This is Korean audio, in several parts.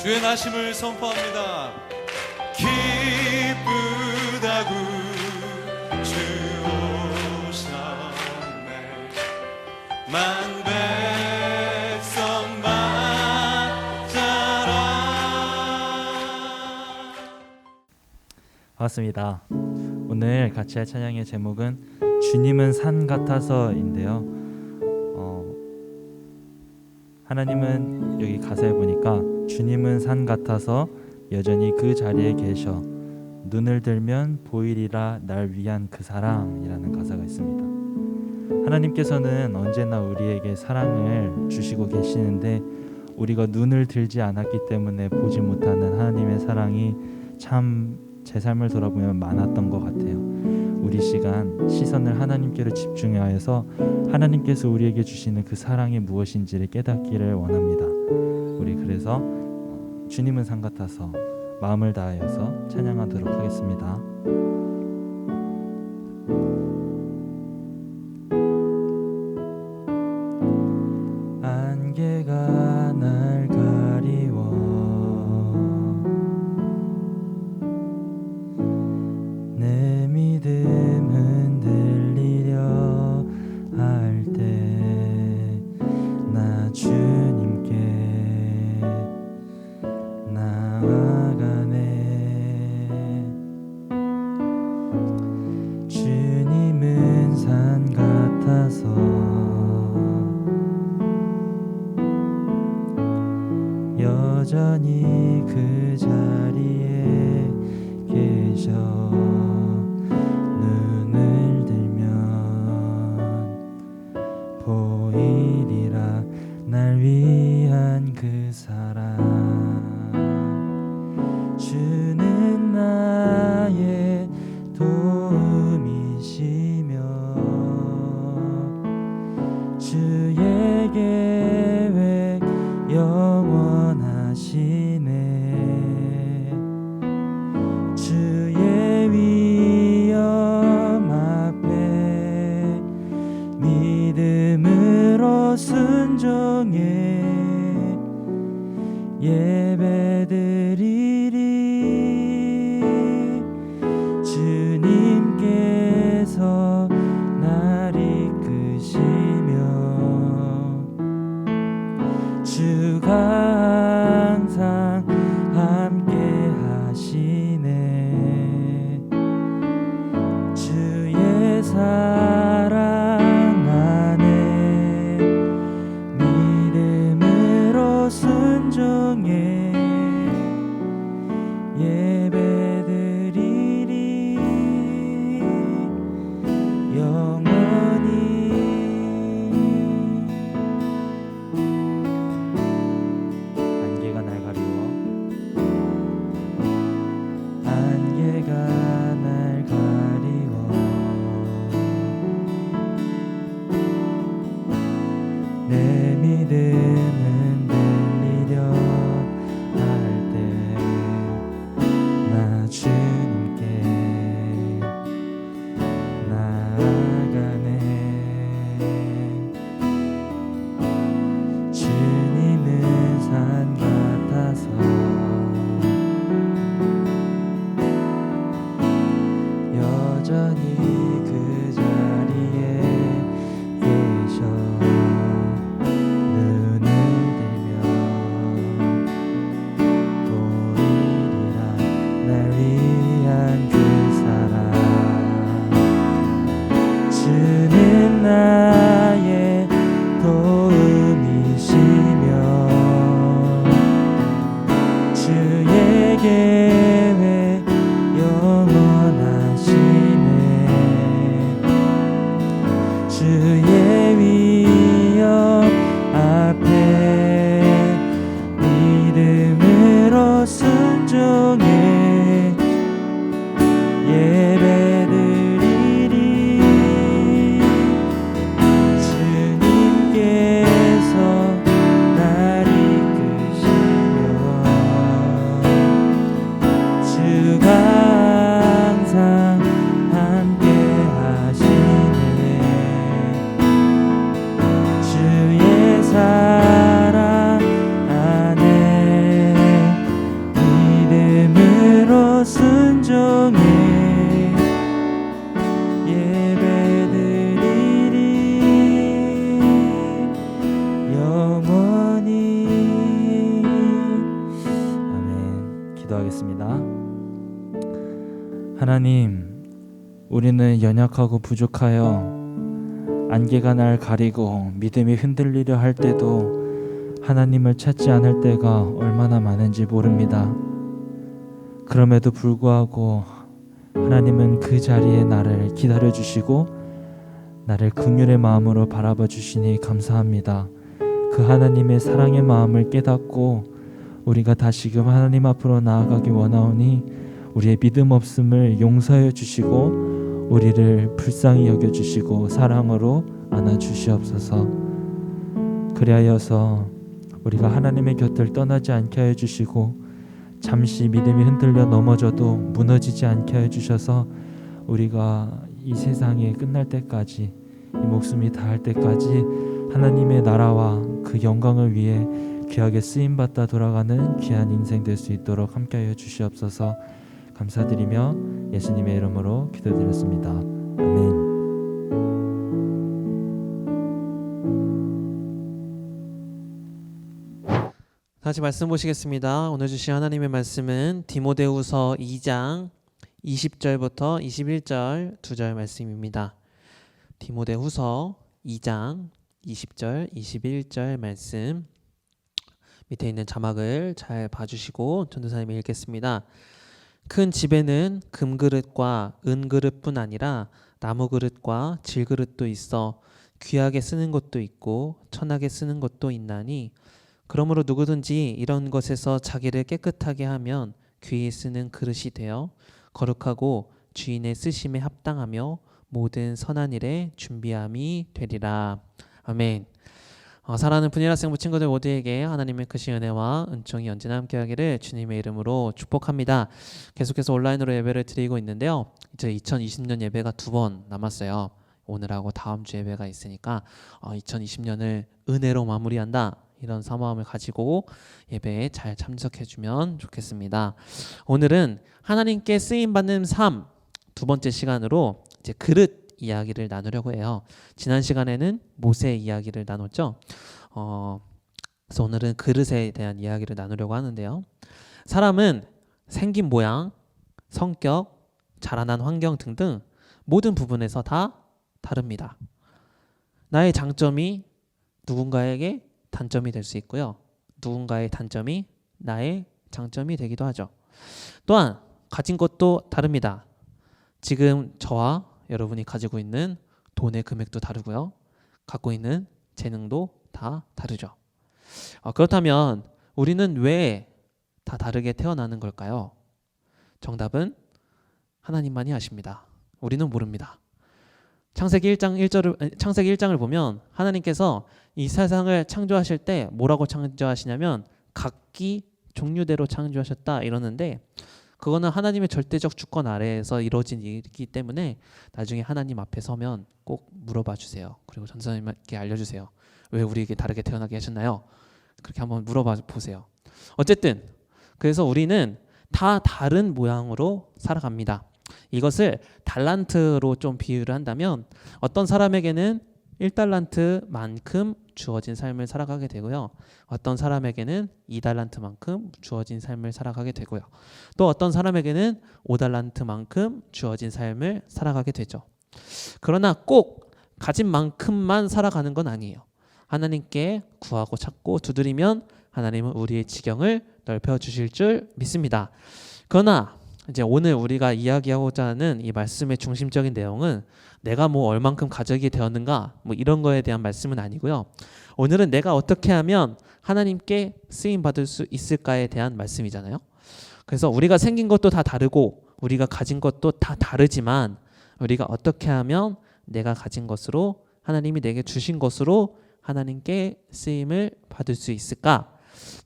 주의 나심을 선포합니다. 기쁘다구 주 오셨네. 만 백성 맞아라. 반갑습니다. 오늘 같이 할 찬양의 제목은 주님은 산 같아서인데요. 하나님은 여기 가사에 보니까 주님은 산 같아서 여전히 그 자리에 계셔 눈을 들면 보이리라 날 위한 그 사랑이라는 가사가 있습니다. 하나님께서는 언제나 우리에게 사랑을 주시고 계시는데 우리가 눈을 들지 않았기 때문에 보지 못하는 하나님의 사랑이 참 제 삶을 돌아보면 많았던 것 같아요. 우리 시간 시선을 하나님께로 집중하여서 하나님께서 우리에게 주시는 그 사랑이 무엇인지를 깨닫기를 원합니다. 우리 그래서 주님은 산 같아서 마음을 다하여서 찬양하도록 하겠습니다. 안개가 날 가리워 내 믿음 흔들리려 할 때 나 주님께 나아가네. 기도하겠습니다. 하나님, 우리는 연약하고 부족하여 안개가 날 가리고 믿음이 흔들리려 할 때도 하나님을 찾지 않을 때가 얼마나 많은지 모릅니다. 그럼에도 불구하고 하나님은 그 자리에 나를 기다려 주시고 나를 긍휼의 마음으로 바라봐 주시니 감사합니다. 그 하나님의 사랑의 마음을 깨닫고 우리가 다시금 하나님 앞으로 나아가기 원하오니 우리의 믿음 없음을 용서해 주시고 우리를 불쌍히 여겨 주시고 사랑으로 안아 주시옵소서. 그리하여서 우리가 하나님의 곁을 떠나지 않게 하여 주시고 잠시 믿음이 흔들려 넘어져도 무너지지 않게 하여 주셔서 우리가 이 세상이 끝날 때까지 이 목숨이 다할 때까지 하나님의 나라와 그 영광을 위해 귀하게 쓰임받다 돌아가는 귀한 인생 될 수 있도록 함께하여 주시옵소서. 감사드리며 예수님의 이름으로 기도드렸습니다. 아멘. 다시 말씀 보시겠습니다. 오늘 주신 하나님의 말씀은 디모데후서 2장 20절부터 21절 2절 말씀입니다. 디모데후서 2장 20절 21절 말씀, 밑에 있는 자막을 잘 봐주시고 전도사님이 읽겠습니다. 큰 집에는 금그릇과 은그릇뿐 아니라 나무그릇과 질그릇도 있어 귀하게 쓰는 것도 있고 천하게 쓰는 것도 있나니, 그러므로 누구든지 이런 것에서 자기를 깨끗하게 하면 귀히 쓰는 그릇이 되어 거룩하고 주인의 쓰심에 합당하며 모든 선한 일에 준비함이 되리라. 아멘. 사랑하는 분일 학생부 친구들 모두에게 하나님의 크신 은혜와 은총이 언제나 함께하기를 주님의 이름으로 축복합니다. 계속해서 온라인으로 예배를 드리고 있는데요. 이제 2020년 예배가 2번 남았어요. 오늘하고 다음 주 예배가 있으니까 2020년을 은혜로 마무리한다, 이런 사모함을 가지고 예배에 잘 참석해주면 좋겠습니다. 오늘은 하나님께 쓰임받는 삶, 2번째 시간으로 이제 그릇 이야기를 나누려고 해요. 지난 시간에는 모세 이야기를 나눴죠. 그래서 오늘은 그릇에 대한 이야기를 나누려고 하는데요. 사람은 생긴 모양, 성격, 자라난 환경 등등 모든 부분에서 다 다릅니다. 나의 장점이 누군가에게 단점이 될 수 있고요. 누군가의 단점이 나의 장점이 되기도 하죠. 또한 가진 것도 다릅니다. 지금 저와 여러분이 가지고 있는 돈의 금액도 다르고요. 갖고 있는 재능도 다 다르죠. 그렇다면 우리는 왜 다 다르게 태어나는 걸까요? 정답은 하나님만이 아십니다. 우리는 모릅니다. 창세기 1장을 보면 하나님께서 이 세상을 창조하실 때 뭐라고 창조하시냐면 각기 종류대로 창조하셨다 이러는데, 그거는 하나님의 절대적 주권 아래에서 이루어진 일이기 때문에 나중에 하나님 앞에 서면 꼭 물어봐 주세요. 그리고 전사님께 알려주세요. 왜 우리에게 다르게 태어나게 하셨나요? 그렇게 한번 물어봐 보세요. 어쨌든 그래서 우리는 다 다른 모양으로 살아갑니다. 이것을 달란트로 좀 비유를 한다면 어떤 사람에게는 1달란트만큼 주어진 삶을 살아가게 되고요. 어떤 사람에게는 2달란트만큼 주어진 삶을 살아가게 되고요. 또 어떤 사람에게는 5달란트만큼 주어진 삶을 살아가게 되죠. 그러나 꼭 가진 만큼만 살아가는 건 아니에요. 하나님께 구하고 찾고 두드리면 하나님은 우리의 지경을 넓혀 주실 줄 믿습니다. 그러나 이제 오늘 우리가 이야기하고자 하는 이 말씀의 중심적인 내용은 내가 뭐 얼만큼 가져게 되었는가 뭐 이런 거에 대한 말씀은 아니고요. 오늘은 내가 어떻게 하면 하나님께 쓰임 받을 수 있을까에 대한 말씀이잖아요. 그래서 우리가 생긴 것도 다 다르고 우리가 가진 것도 다 다르지만 우리가 어떻게 하면 내가 가진 것으로 하나님이 내게 주신 것으로 하나님께 쓰임을 받을 수 있을까?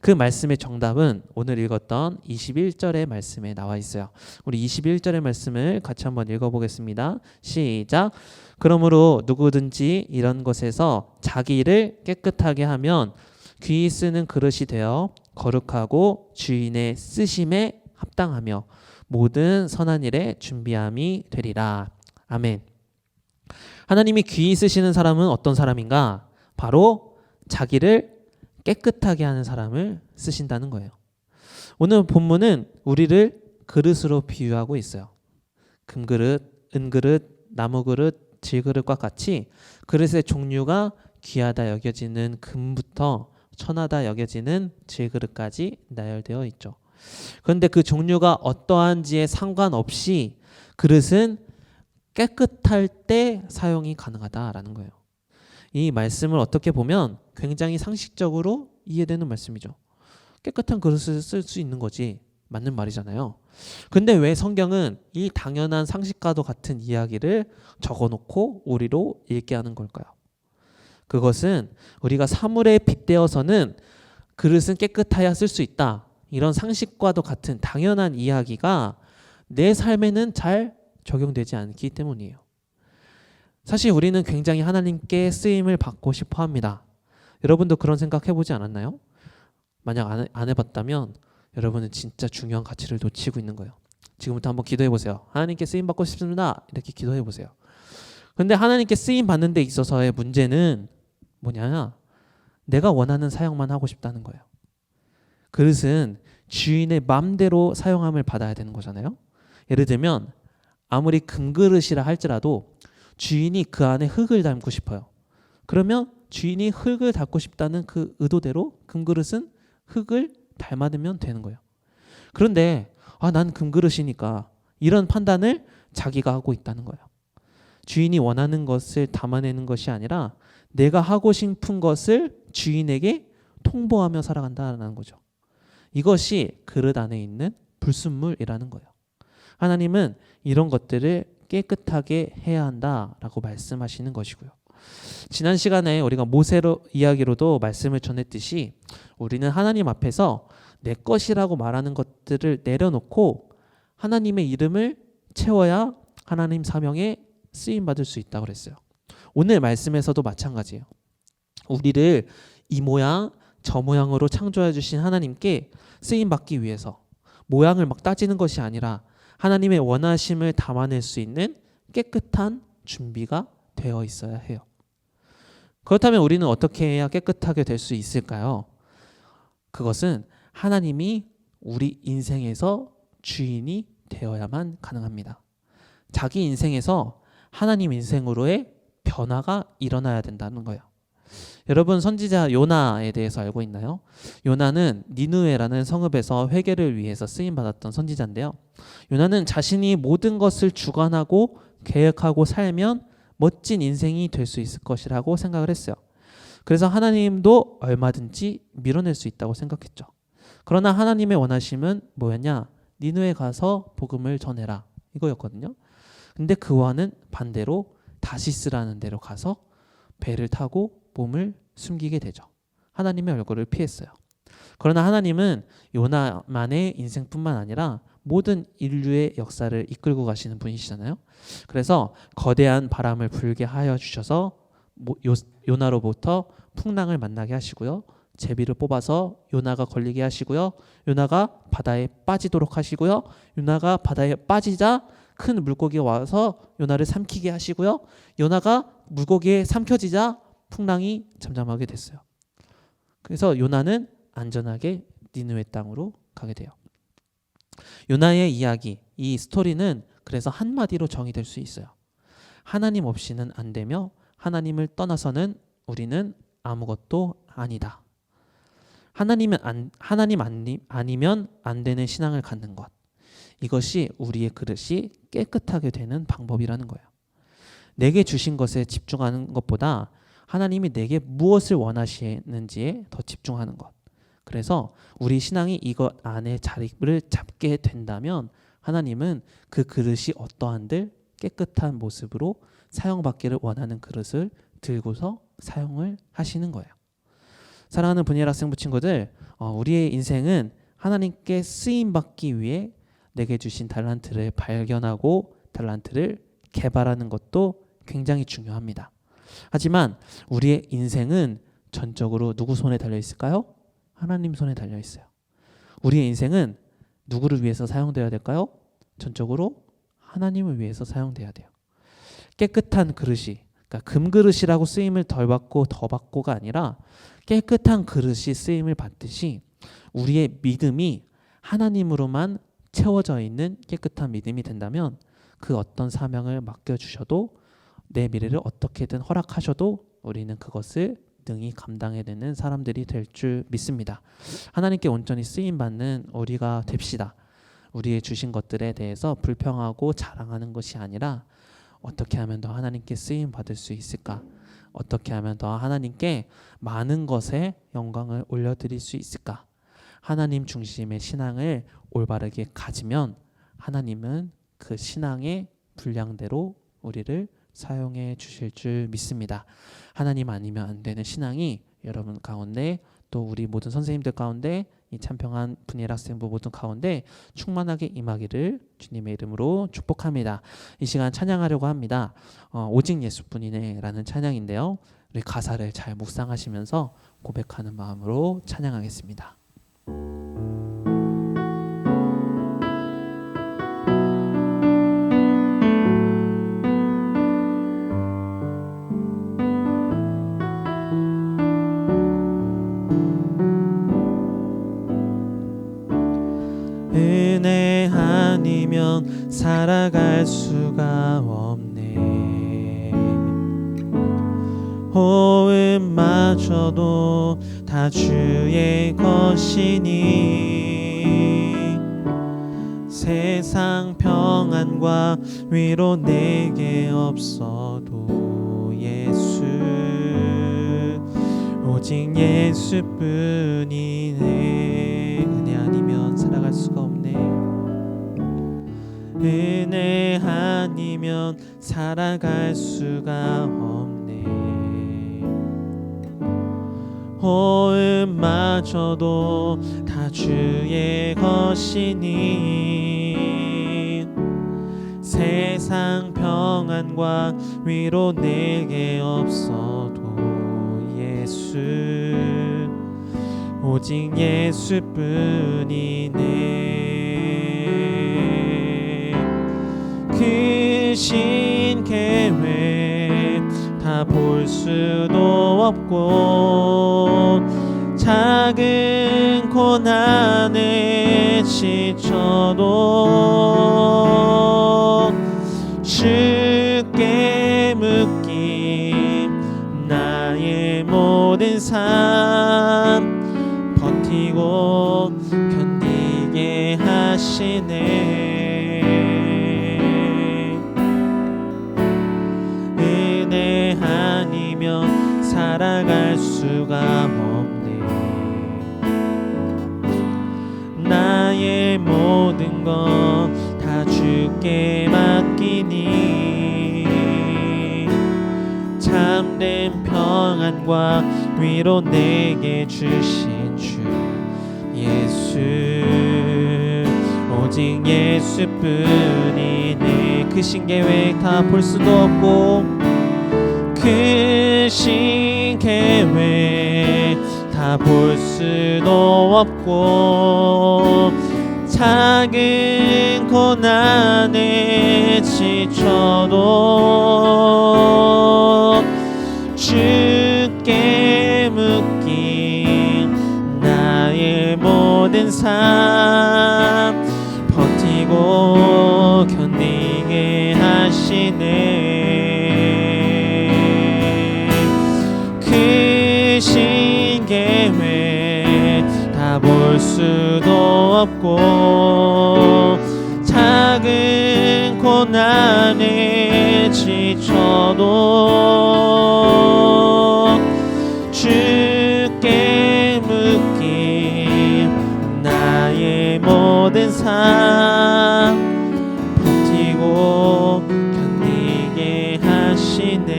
그 말씀의 정답은 오늘 읽었던 21절의 말씀에 나와 있어요. 우리 21절의 말씀을 같이 한번 읽어보겠습니다. 시작. 그러므로 누구든지 이런 것에서 자기를 깨끗하게 하면 귀히 쓰는 그릇이 되어 거룩하고 주인의 쓰심에 합당하며 모든 선한 일에 준비함이 되리라. 아멘. 하나님이 귀히 쓰시는 사람은 어떤 사람인가? 바로 자기를 깨끗하게 하는 사람을 쓰신다는 거예요. 오늘 본문은 우리를 그릇으로 비유하고 있어요. 금그릇, 은그릇, 나무그릇, 질그릇과 같이 그릇의 종류가 귀하다 여겨지는 금부터 천하다 여겨지는 질그릇까지 나열되어 있죠. 그런데 그 종류가 어떠한지에 상관없이 그릇은 깨끗할 때 사용이 가능하다라는 거예요. 이 말씀을 어떻게 보면 굉장히 상식적으로 이해되는 말씀이죠. 깨끗한 그릇을 쓸 수 있는 거지. 맞는 말이잖아요. 근데 왜 성경은 이 당연한 상식과도 같은 이야기를 적어놓고 우리로 읽게 하는 걸까요? 그것은 우리가 사물에 빗대어서는 그릇은 깨끗하여 쓸 수 있다. 이런 상식과도 같은 당연한 이야기가 내 삶에는 잘 적용되지 않기 때문이에요. 사실 우리는 굉장히 하나님께 쓰임을 받고 싶어 합니다. 여러분도 그런 생각 해보지 않았나요? 만약 안 해봤다면 여러분은 진짜 중요한 가치를 놓치고 있는 거예요. 지금부터 한번 기도해 보세요. 하나님께 쓰임 받고 싶습니다. 이렇게 기도해 보세요. 근데 하나님께 쓰임 받는 데 있어서의 문제는 뭐냐? 내가 원하는 사용만 하고 싶다는 거예요. 그릇은 주인의 마음대로 사용함을 받아야 되는 거잖아요. 예를 들면 아무리 금그릇이라 할지라도 주인이 그 안에 흙을 담고 싶어요. 그러면 주인이 흙을 담고 싶다는 그 의도대로 금그릇은 흙을 닮아내면 되는 거예요. 그런데 난 금그릇이니까 이런 판단을 자기가 하고 있다는 거예요. 주인이 원하는 것을 담아내는 것이 아니라 내가 하고 싶은 것을 주인에게 통보하며 살아간다는 거죠. 이것이 그릇 안에 있는 불순물이라는 거예요. 하나님은 이런 것들을 깨끗하게 해야 한다라고 말씀하시는 것이고요. 지난 시간에 우리가 모세로 이야기로도 말씀을 전했듯이 우리는 하나님 앞에서 내 것이라고 말하는 것들을 내려놓고 하나님의 이름을 채워야 하나님 사명에 쓰임 받을 수 있다고 그랬어요. 오늘 말씀에서도 마찬가지예요. 우리를 이 모양 저 모양으로 창조해 주신 하나님께 쓰임 받기 위해서 모양을 막 따지는 것이 아니라 하나님의 원하심을 담아낼 수 있는 깨끗한 준비가 되어 있어야 해요. 그렇다면 우리는 어떻게 해야 깨끗하게 될 수 있을까요? 그것은 하나님이 우리 인생에서 주인이 되어야만 가능합니다. 자기 인생에서 하나님 인생으로의 변화가 일어나야 된다는 거예요. 여러분 선지자 요나에 대해서 알고 있나요? 요나는 니느웨라는 성읍에서 회개를 위해서 쓰임받았던 선지자인데요. 요나는 자신이 모든 것을 주관하고 계획하고 살면 멋진 인생이 될 수 있을 것이라고 생각을 했어요. 그래서 하나님도 얼마든지 밀어낼 수 있다고 생각했죠. 그러나 하나님의 원하심은 뭐였냐? 니느웨 가서 복음을 전해라 이거였거든요. 근데 그와는 반대로 다시스라는 데로 가서 배를 타고 몸을 숨기게 되죠. 하나님의 얼굴을 피했어요. 그러나 하나님은 요나만의 인생뿐만 아니라 모든 인류의 역사를 이끌고 가시는 분이시잖아요. 그래서 거대한 바람을 불게 하여 주셔서 요나로부터 풍랑을 만나게 하시고요. 제비를 뽑아서 요나가 걸리게 하시고요. 요나가 바다에 빠지도록 하시고요. 요나가 바다에 빠지자 큰 물고기가 와서 요나를 삼키게 하시고요. 요나가 물고기에 삼켜지자 풍랑이 잠잠하게 됐어요. 그래서 요나는 안전하게 니느웨 땅으로 가게 돼요. 요나의 이야기, 이 스토리는 그래서 한마디로 정의될 수 있어요. 하나님 없이는 안 되며 하나님을 떠나서는 우리는 아무것도 아니다. 하나님 아니면 안 되는 신앙을 갖는 것. 이것이 우리의 그릇이 깨끗하게 되는 방법이라는 거예요. 내게 주신 것에 집중하는 것보다 하나님이 내게 무엇을 원하시는지에 더 집중하는 것. 그래서 우리 신앙이 이것 안에 자리를 잡게 된다면 하나님은 그 그릇이 어떠한들 깨끗한 모습으로 사용받기를 원하는 그릇을 들고서 사용을 하시는 거예요. 사랑하는 분이엘 학생부 친구들, 우리의 인생은 하나님께 쓰임받기 위해 내게 주신 달란트를 발견하고 달란트를 개발하는 것도 굉장히 중요합니다. 하지만 우리의 인생은 전적으로 누구 손에 달려 있을까요? 하나님 손에 달려 있어요. 우리의 인생은 누구를 위해서 사용되어야 될까요? 전적으로 하나님을 위해서 사용돼야 돼요. 깨끗한 그릇이, 그러니까 금그릇이라고 쓰임을 덜 받고 더 받고가 아니라 깨끗한 그릇이 쓰임을 받듯이 우리의 믿음이 하나님으로만 채워져 있는 깨끗한 믿음이 된다면 그 어떤 사명을 맡겨주셔도 내 미래를 어떻게든 허락하셔도 우리는 그것을 능히 감당해내는 사람들이 될 줄 믿습니다. 하나님께 온전히 쓰임받는 우리가 됩시다. 우리의 주신 것들에 대해서 불평하고 자랑하는 것이 아니라 어떻게 하면 더 하나님께 쓰임받을 수 있을까? 어떻게 하면 더 하나님께 많은 것에 영광을 올려드릴 수 있을까? 하나님 중심의 신앙을 올바르게 가지면 하나님은 그 신앙의 분량대로 우리를 사용해 주실 줄 믿습니다. 하나님 아니면 안 되는 신앙이 여러분 가운데 또 우리 모든 선생님들 가운데 이 참평한 분일 학생부 모든 가운데 충만하게 임하기를 주님의 이름으로 축복합니다. 이 시간 찬양하려고 합니다. 오직 예수뿐이네 라는 찬양인데요. 우리 가사를 잘 묵상하시면서 고백하는 마음으로 찬양하겠습니다. 은혜 아니면 살아갈 수가 없네. 호흡마저도 다 주의 것이니 세상 평안과 위로 내게 없어도 예수 오직 예수뿐이네. 은혜 아니면 살아갈 수가 없네. 은혜 아니면 살아갈 수가 없네. 호흡마저도 다 주의 것이니 세상 평안과 위로 내게 없어도 예수 오직 예수뿐이네. 크신 계획 다 볼 수도 없고 작은 고난에 지쳐도 주께 묶인 나의 모든 삶 버티고 견디게 하시네. 은혜 아니면 살아갈 수가 없네. 나의 모든 것 다 주께 맡기니 참된 평안과 위로 내게 주신 주 예수 오직 예수뿐이네. 크신 계획 다 볼 수도 없고 크신 계획 다 볼 수도 없고 작은 고난에 지쳐도 주께 묶인 나의 모든 삶 버티고 견디게 하시네. 크신 계획 다 볼 수도 없고 작은 고난에 지쳐도 주께 묶인 나의 모든 삶 버티고 견디게 하시네.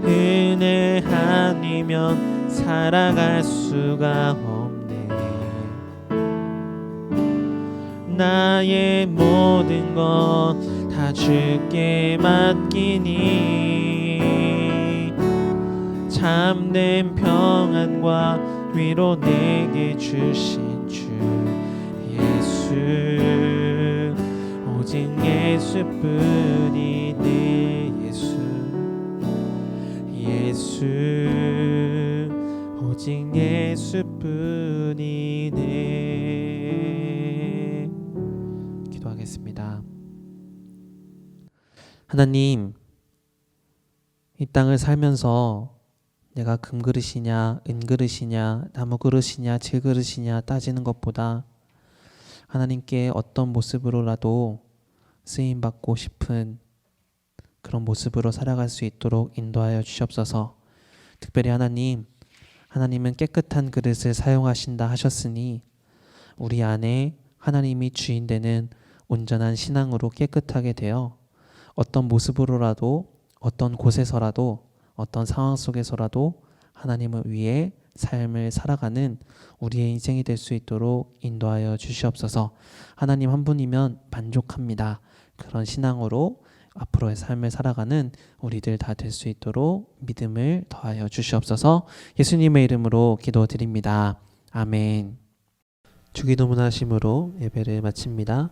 은혜 아니면 살아갈 수가 없네. 나의 모든 것 다 주께 맡기니 참된 평안과 위로 내게 주신 주 예수 오직 예수뿐이네. 예수 오직 예수뿐이네. 기도하겠습니다. 하나님, 이 땅을 살면서 내가 금그릇이냐 은그릇이냐 나무그릇이냐 질그릇이냐 따지는 것보다 하나님께 어떤 모습으로라도 쓰임받고 싶은 그런 모습으로 살아갈 수 있도록 인도하여 주시옵소서. 특별히 하나님은 깨끗한 그릇을 사용하신다 하셨으니 우리 안에 하나님이 주인 되는 온전한 신앙으로 깨끗하게 되어 어떤 모습으로라도 어떤 곳에서라도 어떤 상황 속에서라도 하나님을 위해 삶을 살아가는 우리의 인생이 될 수 있도록 인도하여 주시옵소서. 하나님 한 분이면 만족합니다. 그런 신앙으로 앞으로의 삶을 살아가는 우리들 다 될 수 있도록 믿음을 더하여 주시옵소서. 예수님의 이름으로 기도드립니다. 아멘. 주기도문 하심으로 예배를 마칩니다.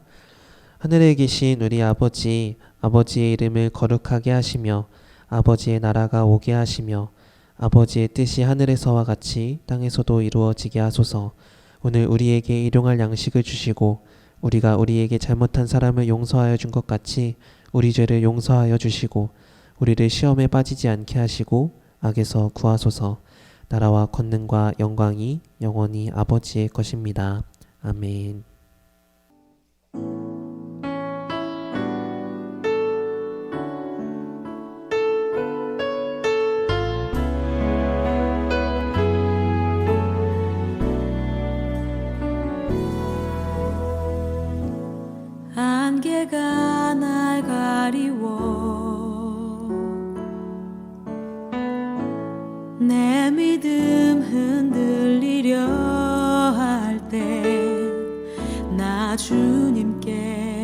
하늘에 계신 우리 아버지, 아버지의 이름을 거룩하게 하시며 아버지의 나라가 오게 하시며 아버지의 뜻이 하늘에서와 같이 땅에서도 이루어지게 하소서. 오늘 우리에게 일용할 양식을 주시고 우리가 우리에게 잘못한 사람을 용서하여 준 것 같이 우리 죄를 용서하여 주시고 우리를 시험에 빠지지 않게 하시고 악에서 구하소서. 나라와 권능과 영광이 영원히 아버지의 것입니다. 아멘. 안개가 날 가리워 내 믿음 흔들리려 할 때 나 주님께